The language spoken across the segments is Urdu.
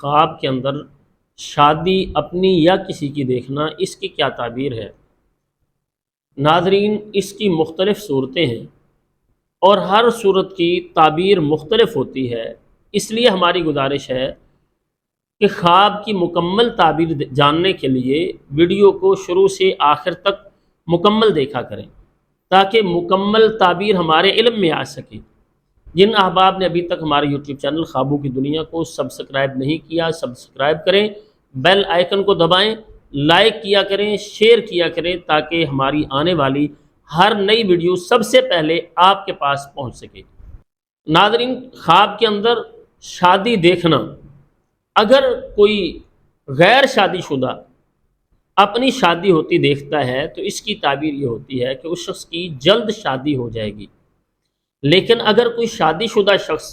خواب کے اندر شادی اپنی یا کسی کی دیکھنا، اس کی کیا تعبیر ہے؟ ناظرین، اس کی مختلف صورتیں ہیں اور ہر صورت کی تعبیر مختلف ہوتی ہے۔ اس لیے ہماری گزارش ہے کہ خواب کی مکمل تعبیر جاننے کے لیے ویڈیو کو شروع سے آخر تک مکمل دیکھا کریں تاکہ مکمل تعبیر ہمارے علم میں آ سکے۔ جن احباب نے ابھی تک ہمارے یوٹیوب چینل خوابوں کی دنیا کو سبسکرائب نہیں کیا، سبسکرائب کریں، بیل آئیکن کو دبائیں، لائک کیا کریں، شیئر کیا کریں تاکہ ہماری آنے والی ہر نئی ویڈیو سب سے پہلے آپ کے پاس پہنچ سکے۔ ناظرین، خواب کے اندر شادی دیکھنا، اگر کوئی غیر شادی شدہ اپنی شادی ہوتی دیکھتا ہے تو اس کی تعبیر یہ ہوتی ہے کہ اس شخص کی جلد شادی ہو جائے گی۔ لیکن اگر کوئی شادی شدہ شخص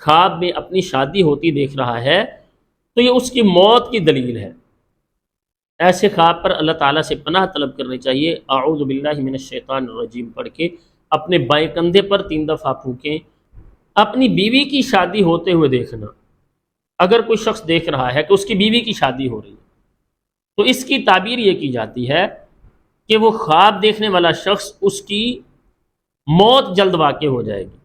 خواب میں اپنی شادی ہوتی دیکھ رہا ہے تو یہ اس کی موت کی دلیل ہے۔ ایسے خواب پر اللہ تعالیٰ سے پناہ طلب کرنی چاہیے۔ اعوذ باللہ من الشیطان الرجیم پڑھ کے اپنے بائیں کندھے پر 3 دفعہ پھونکیں۔ اپنی بیوی کی شادی ہوتے ہوئے دیکھنا، اگر کوئی شخص دیکھ رہا ہے کہ اس کی بیوی کی شادی ہو رہی ہے تو اس کی تعبیر یہ کی جاتی ہے کہ وہ خواب دیکھنے والا شخص اس کی موت جلد واقع ہو جائے گی۔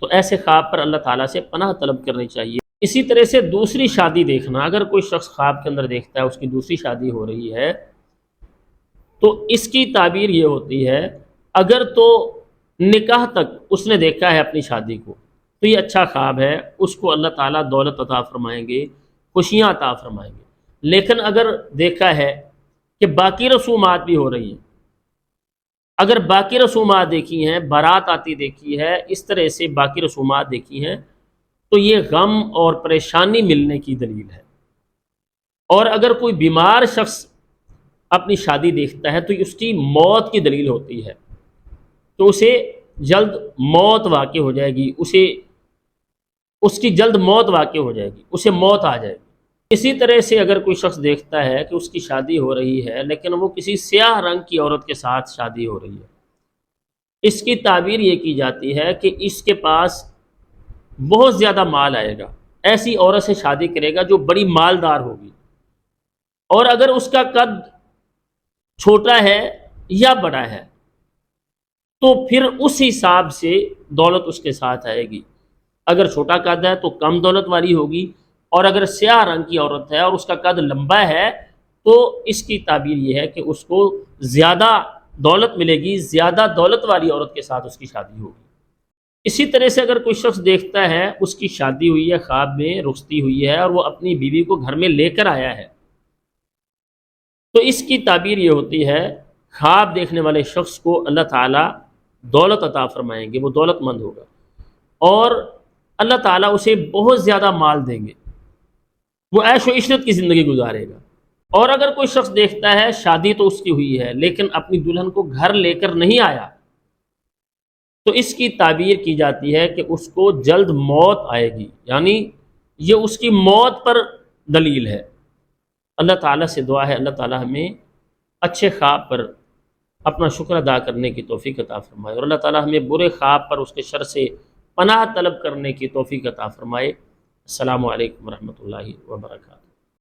تو ایسے خواب پر اللہ تعالیٰ سے پناہ طلب کرنی چاہیے۔ اسی طرح سے دوسری شادی دیکھنا، اگر کوئی شخص خواب کے اندر دیکھتا ہے اس کی دوسری شادی ہو رہی ہے تو اس کی تعبیر یہ ہوتی ہے، اگر تو نکاح تک اس نے دیکھا ہے اپنی شادی کو تو یہ اچھا خواب ہے، اس کو اللہ تعالیٰ دولت عطا فرمائیں گے، خوشیاں عطا فرمائیں گے۔ لیکن اگر دیکھا ہے کہ باقی رسومات بھی ہو رہی ہیں، اگر باقی رسومات دیکھی ہیں، بارات آتی دیکھی ہے، اس طرح سے باقی رسومات دیکھی ہیں تو یہ غم اور پریشانی ملنے کی دلیل ہے۔ اور اگر کوئی بیمار شخص اپنی شادی دیکھتا ہے تو اس کی موت کی دلیل ہوتی ہے، تو اسے جلد موت واقع ہو جائے گی، اس کی جلد موت واقع ہو جائے گی، اسے موت آ جائے گی۔ اسی طرح سے اگر کوئی شخص دیکھتا ہے کہ اس کی شادی ہو رہی ہے لیکن وہ کسی سیاہ رنگ کی عورت کے ساتھ شادی ہو رہی ہے، اس کی تعبیر یہ کی جاتی ہے کہ اس کے پاس بہت زیادہ مال آئے گا، ایسی عورت سے شادی کرے گا جو بڑی مالدار ہوگی۔ اور اگر اس کا قد چھوٹا ہے یا بڑا ہے تو پھر اس حساب سے دولت اس کے ساتھ آئے گی۔ اگر چھوٹا قد ہے تو کم دولت والی ہوگی، اور اگر سیاہ رنگ کی عورت ہے اور اس کا قد لمبا ہے تو اس کی تعبیر یہ ہے کہ اس کو زیادہ دولت ملے گی، زیادہ دولت والی عورت کے ساتھ اس کی شادی ہوگی۔ اسی طرح سے اگر کوئی شخص دیکھتا ہے اس کی شادی ہوئی ہے، خواب میں رخصتی ہوئی ہے اور وہ اپنی بیوی کو گھر میں لے کر آیا ہے تو اس کی تعبیر یہ ہوتی ہے، خواب دیکھنے والے شخص کو اللہ تعالیٰ دولت عطا فرمائیں گے، وہ دولت مند ہوگا اور اللہ تعالیٰ اسے بہت زیادہ مال دیں گے، وہ عیش و عشرت کی زندگی گزارے گا۔ اور اگر کوئی شخص دیکھتا ہے شادی تو اس کی ہوئی ہے لیکن اپنی دلہن کو گھر لے کر نہیں آیا تو اس کی تعبیر کی جاتی ہے کہ اس کو جلد موت آئے گی، یعنی یہ اس کی موت پر دلیل ہے۔ اللہ تعالیٰ سے دعا ہے اللہ تعالیٰ ہمیں اچھے خواب پر اپنا شکر ادا کرنے کی توفیق عطا فرمائے، اور اللہ تعالیٰ ہمیں برے خواب پر اس کے شر سے پناہ طلب کرنے کی توفیق عطا فرمائے۔ السلام علیکم ورحمۃ اللہ وبرکاتہ۔